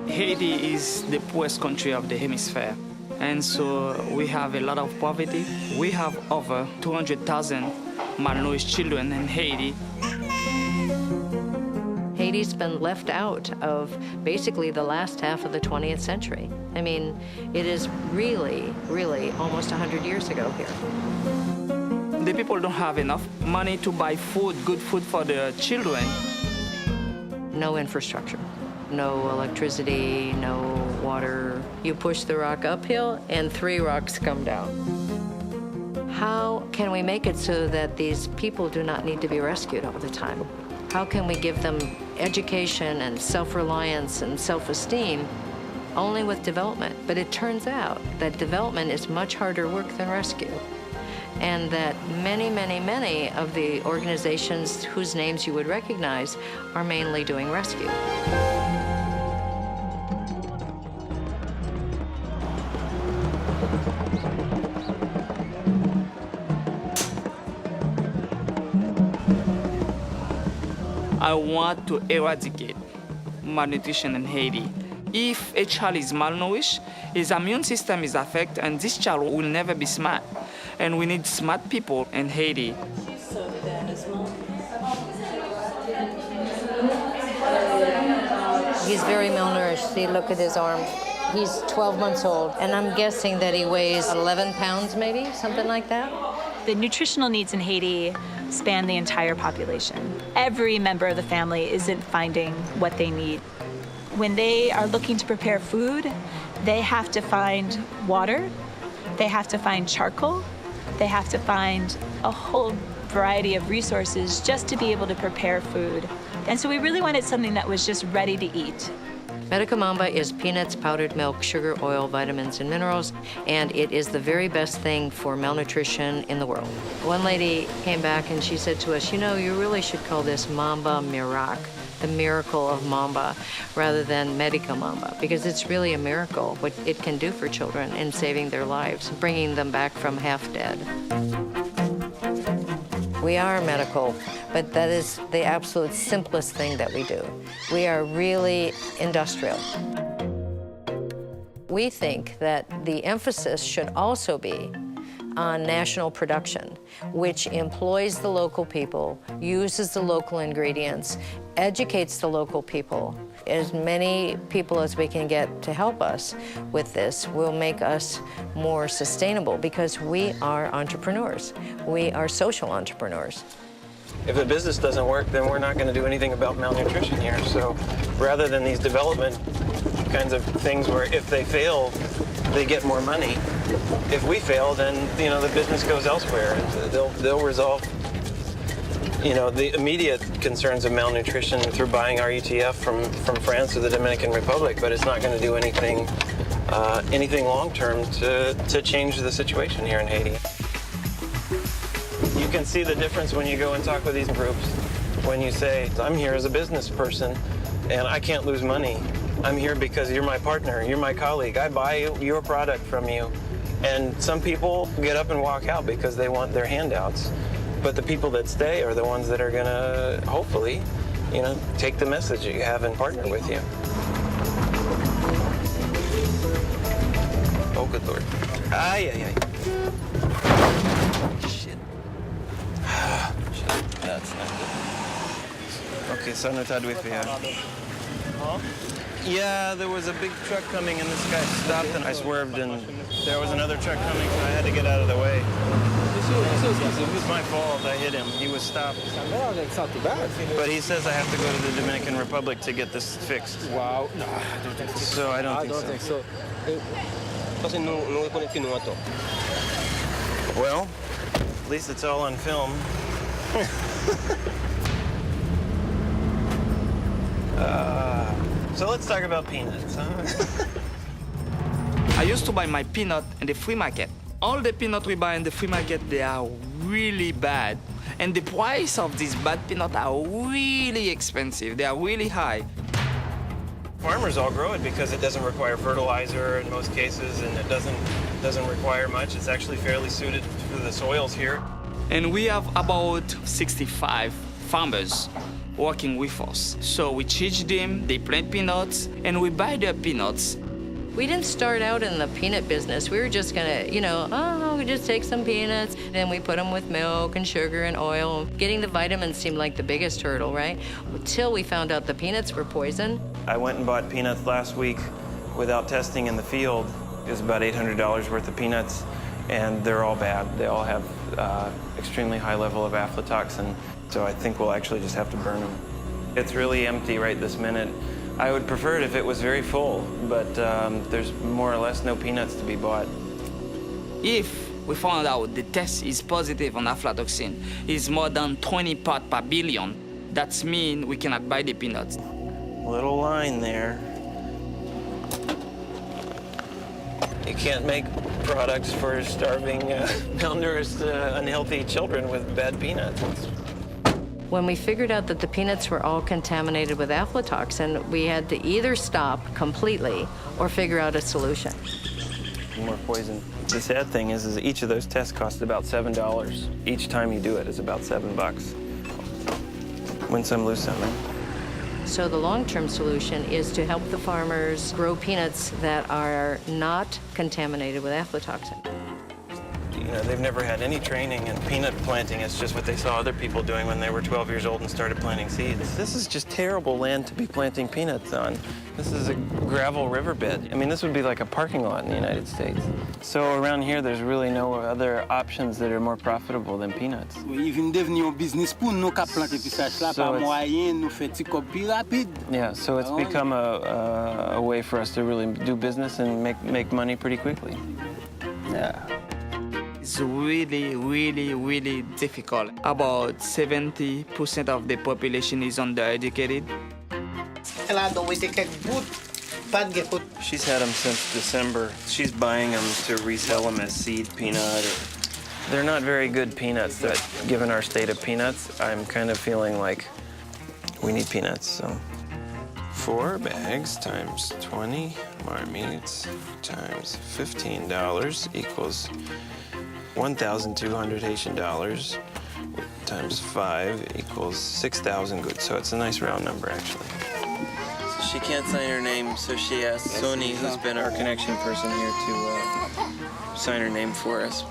Haiti is the poorest country of the hemisphere, and so we have a lot of poverty. We have over 200,000 malnourished children in Haiti. Haiti's been left out of basically the last half of the 20th century. I mean, it is really, really almost 100 years ago here. The people don't have enough money to buy food, good food for their children. No infrastructure, no electricity, no water. You push the rock uphill and 3 rocks come down. How can we make it so that these people do not need to be rescued all the time? How can we give them education and self-reliance and self-esteem? Only with development. But it turns out that development is much harder work than rescue, and that many, many, many of the organizations whose names you would recognize are mainly doing rescue. I want to eradicate malnutrition in Haiti. If a child is malnourished, his immune system is affected, and this child will never be smart. And we need smart people in Haiti. He's very malnourished. See, look at his arm. He's 12 months old, and I'm guessing that he weighs 11 pounds, maybe, something like that. The nutritional needs in Haiti span the entire population. Every member of the family isn't finding what they need. When they are looking to prepare food, they have to find water, they have to find charcoal, they have to find a whole variety of resources just to be able to prepare food. And so we really wanted something that was just ready to eat. Medicamamba is peanuts, powdered milk, sugar, oil, vitamins, and minerals, and it is the very best thing for malnutrition in the world. One lady came back and she said to us, you know, you really should call this Mamba Mirac, the miracle of Mamba, rather than Medicamamba, because it's really a miracle what it can do for children in saving their lives, bringing them back from half dead. We are medical, but that is the absolute simplest thing that we do. We are really industrial. We think that the emphasis should also be on national production, which employs the local people, uses the local ingredients, educates the local people. As many people as we can get to help us with this will make us more sustainable, because we are entrepreneurs. We are social entrepreneurs. If the business doesn't work, then we're not going to do anything about malnutrition here. So rather than these development kinds of things where if they fail, they get more money, if we fail, then, you know, the business goes elsewhere. They'll resolve, you know, the immediate concerns of malnutrition through buying our ETF from France or the Dominican Republic, but it's not going to do anything long-term to change the situation here in Haiti. You can see the difference when you go and talk with these groups. When you say, I'm here as a business person and I can't lose money. I'm here because you're my partner, you're my colleague. I buy your product from you. And some people get up and walk out because they want their handouts. But the people that stay are the ones that are gonna, hopefully, you know, take the message that you have and partner with you. Oh, good Lord. Ay, ay, ay. Shit. Shit, that's not good. Okay, so notado with you. Yeah, there was a big truck coming and this guy stopped and I swerved and there was another truck coming, so I had to get out of the way. It was my fault, I hit him. He was stopped. It's not too bad. But he says I have to go to the Dominican Republic to get this fixed. Wow. No, I don't think so. So I don't think so. Well, at least it's all on film. So let's talk about peanuts, huh? I used to buy my peanut in the free market. All the peanuts we buy in the free market, they are really bad. And the price of these bad peanuts are really expensive. They are really high. Farmers all grow it because it doesn't require fertilizer in most cases, and it doesn't require much. It's actually fairly suited for the soils here. And we have about 65 farmers working with us. So we teach them, they plant peanuts, and we buy their peanuts. We didn't start out in the peanut business. We were just gonna, we just take some peanuts, and we put them with milk and sugar and oil. Getting the vitamins seemed like the biggest hurdle, right? Until we found out the peanuts were poison. I went and bought peanuts last week without testing in the field. It was about $800 worth of peanuts, and they're all bad. They all have extremely high level of aflatoxin, so I think we'll actually just have to burn them. It's really empty right this minute. I would prefer it if it was very full, but there's more or less no peanuts to be bought. If we found out the test is positive on aflatoxin, is more than 20 parts per billion, that means we cannot buy the peanuts. Little line there. You can't make products for starving, malnourished, unhealthy children with bad peanuts. When we figured out that the peanuts were all contaminated with aflatoxin, we had to either stop completely or figure out a solution. More poison. The sad thing is each of those tests cost about $7. Each time you do it is about $7. Win some, lose some. So the long-term solution is to help the farmers grow peanuts that are not contaminated with aflatoxin. They've never had any training in peanut planting. It's just what they saw other people doing when they were 12 years old and started planting seeds. This is just terrible land to be planting peanuts on. This is a gravel riverbed. I mean, this would be like a parking lot in the United States. So around here, there's really no other options that are more profitable than peanuts. Even devenir un business pour nous qui planter pistache là par moyen nous fait petit plus rapide. Yeah, so it's become a way for us to really do business and make money pretty quickly. Yeah. It's really, really, really difficult. About 70% of the population is undereducated. She's had them since December. She's buying them to resell them as seed peanut. They're not very good peanuts, but given our state of peanuts, I'm kind of feeling like we need peanuts, so. 4 bags times 20 marmits times $15 equals 1,200 Haitian dollars times 5 equals 6,000 goods. So it's a nice round number, actually. So she can't sign her name, so she asked Sony, who's been our connection person here, to sign her name for us.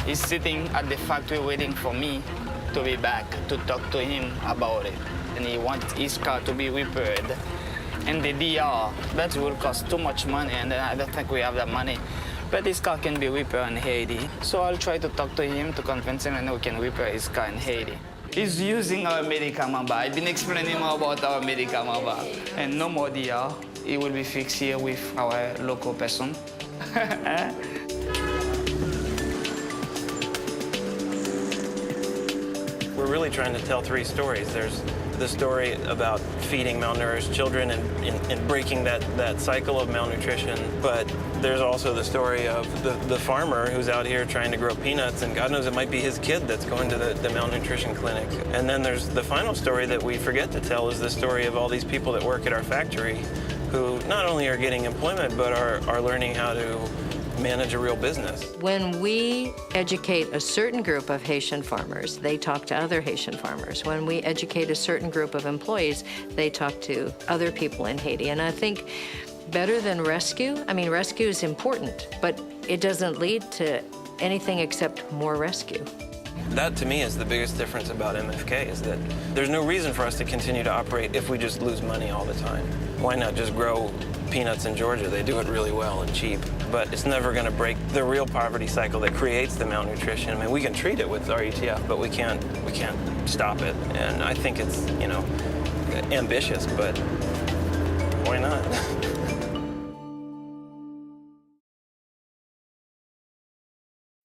He's sitting at the factory waiting for me to be back to talk to him about it. And he wants his car to be repaired. And the DR, that will cost too much money, and I don't think we have that money. But his car can be repaired in Haiti. So I'll try to talk to him to convince him and we can repair his car in Haiti. He's using our medicament bar. I've been explaining about our medicament bar. And no more DR. It will be fixed here with our local person. We're really trying to tell 3 stories. There's the story about feeding malnourished children and breaking that cycle of malnutrition. But there's also the story of the farmer who's out here trying to grow peanuts, and God knows it might be his kid that's going to the malnutrition clinic. And then there's the final story that we forget to tell, is the story of all these people that work at our factory who not only are getting employment, but are learning how to manage a real business. When we educate a certain group of Haitian farmers, they talk to other Haitian farmers. When we educate a certain group of employees, they talk to other people in Haiti. And I think better than rescue, rescue is important, but it doesn't lead to anything except more rescue. That, to me, is the biggest difference about MFK, is that there's no reason for us to continue to operate if we just lose money all the time. Why not just grow peanuts in Georgia? They do it really well and cheap, but it's never going to break the real poverty cycle that creates the malnutrition. I mean, we can treat it with RUTF, but we can't stop it. And I think it's, ambitious, but why not?